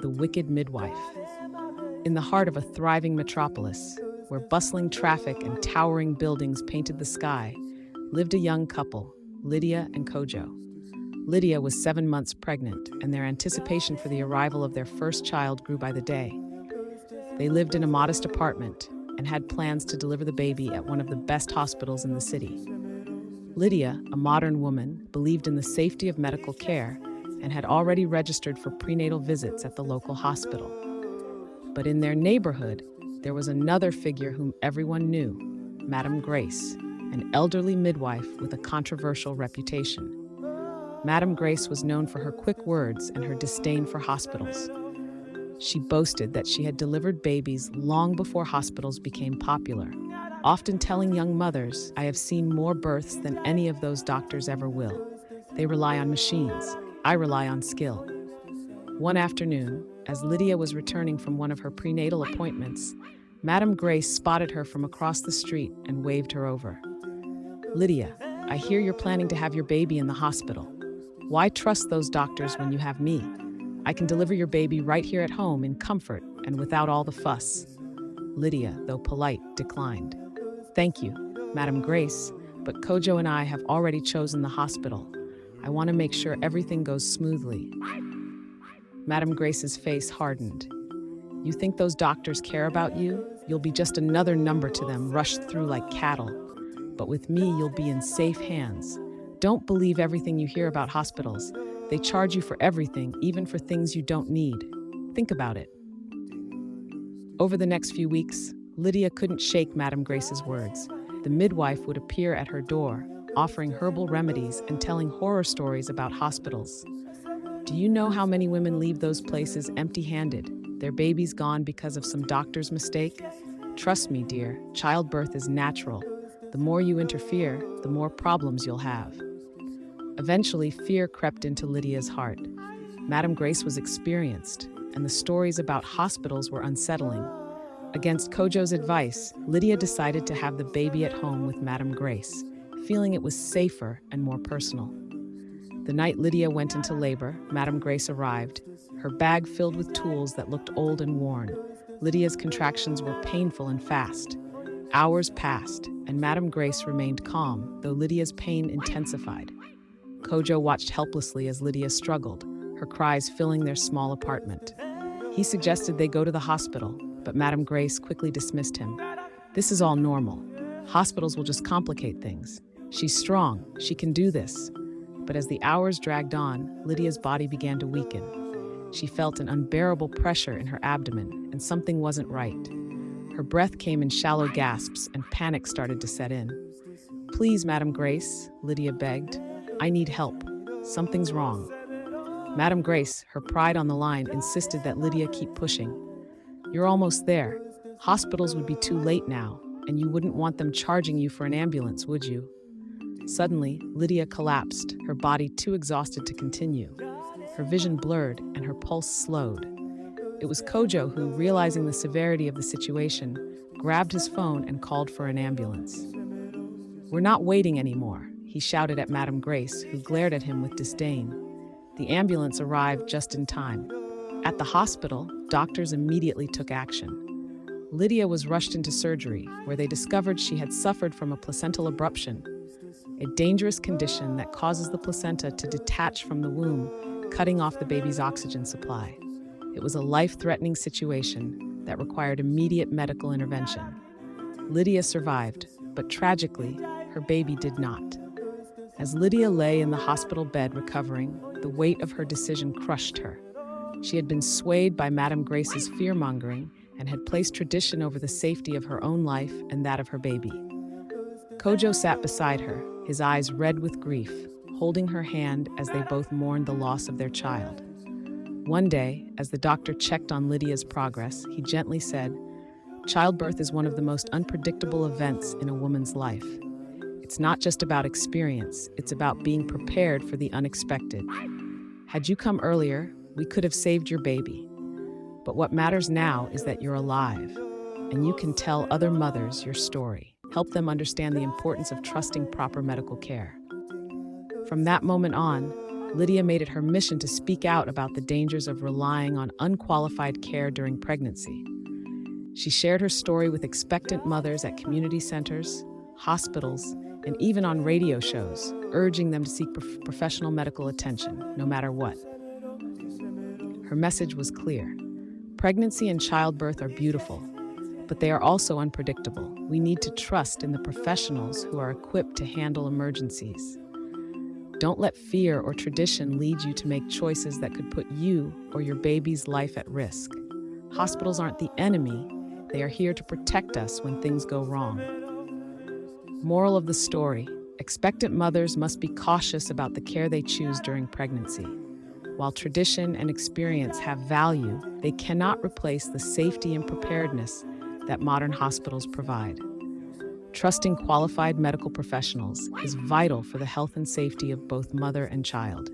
the Wicked Midwife. In the heart of a thriving metropolis, where bustling traffic and towering buildings painted the sky, lived a young couple, Lydia and Kojo. Lydia was 7 months pregnant, and their anticipation for the arrival of their first child grew by the day. They lived in a modest apartment and had plans to deliver the baby at one of the best hospitals in the city. Lydia, a modern woman, believed in the safety of medical care and had already registered for prenatal visits at the local hospital. But in their neighborhood, there was another figure whom everyone knew, Madame Grace, an elderly midwife with a controversial reputation. Madame Grace was known for her quick words and her disdain for hospitals. She boasted that she had delivered babies long before hospitals became popular, often telling young mothers, "I have seen more births than any of those doctors ever will. They rely on machines. I rely on skill." One afternoon, as Lydia was returning from one of her prenatal appointments, Madame Grace spotted her from across the street and waved her over. "Lydia, I hear you're planning to have your baby in the hospital. Why trust those doctors when you have me? I can deliver your baby right here at home in comfort and without all the fuss." Lydia, though polite, declined. "Thank you, Madame Grace, but Kojo and I have already chosen the hospital. I want to make sure everything goes smoothly." Madame Grace's face hardened. "You think those doctors care about you? You'll be just another number to them, rushed through like cattle. But with me, you'll be in safe hands. Don't believe everything you hear about hospitals. They charge you for everything, even for things you don't need. Think about it." Over the next few weeks, Lydia couldn't shake Madame Grace's words. The midwife would appear at her door, offering herbal remedies and telling horror stories about hospitals. "Do you know how many women leave those places empty-handed, their babies gone because of some doctor's mistake? Trust me, dear, childbirth is natural. The more you interfere, the more problems you'll have." Eventually, fear crept into Lydia's heart. Madame Grace was experienced, and the stories about hospitals were unsettling. Against Kojo's advice, Lydia decided to have the baby at home with Madame Grace, feeling it was safer and more personal. The night Lydia went into labor, Madame Grace arrived, her bag filled with tools that looked old and worn. Lydia's contractions were painful and fast. Hours passed, and Madame Grace remained calm, though Lydia's pain intensified. Kojo watched helplessly as Lydia struggled, her cries filling their small apartment. He suggested they go to the hospital, but Madame Grace quickly dismissed him. "This is all normal. Hospitals will just complicate things. She's strong. She can do this." But as the hours dragged on, Lydia's body began to weaken. She felt an unbearable pressure in her abdomen, and something wasn't right. Her breath came in shallow gasps, and panic started to set in. "Please, Madame Grace," Lydia begged. "I need help. Something's wrong." Madame Grace, her pride on the line, insisted that Lydia keep pushing. "You're almost there. Hospitals would be too late now, and you wouldn't want them charging you for an ambulance, would you?" Suddenly, Lydia collapsed, her body too exhausted to continue. Her vision blurred and her pulse slowed. It was Kojo who, realizing the severity of the situation, grabbed his phone and called for an ambulance. "We're not waiting anymore," he shouted at Madame Grace, who glared at him with disdain. The ambulance arrived just in time. At the hospital, doctors immediately took action. Lydia was rushed into surgery, where they discovered she had suffered from a placental abruption, a dangerous condition that causes the placenta to detach from the womb, cutting off the baby's oxygen supply. It was a life-threatening situation that required immediate medical intervention. Lydia survived, but tragically, her baby did not. As Lydia lay in the hospital bed recovering, the weight of her decision crushed her. She had been swayed by Madame Grace's fear-mongering and had placed tradition over the safety of her own life and that of her baby. Kojo sat beside her, his eyes red with grief, holding her hand as they both mourned the loss of their child. One day, as the doctor checked on Lydia's progress, he gently said, "Childbirth is one of the most unpredictable events in a woman's life. It's not just about experience, it's about being prepared for the unexpected. Had you come earlier, we could have saved your baby. But what matters now is that you're alive, and you can tell other mothers your story. Help them understand the importance of trusting proper medical care." From that moment on, Lydia made it her mission to speak out about the dangers of relying on unqualified care during pregnancy. She shared her story with expectant mothers at community centers, hospitals, and even on radio shows, urging them to seek professional medical attention, no matter what. Her message was clear. Pregnancy and childbirth are beautiful, but they are also unpredictable. We need to trust in the professionals who are equipped to handle emergencies. Don't let fear or tradition lead you to make choices that could put you or your baby's life at risk. Hospitals aren't the enemy. They are here to protect us when things go wrong. Moral of the story: expectant mothers must be cautious about the care they choose during pregnancy. While tradition and experience have value, they cannot replace the safety and preparedness that modern hospitals provide. Trusting qualified medical professionals is vital for the health and safety of both mother and child.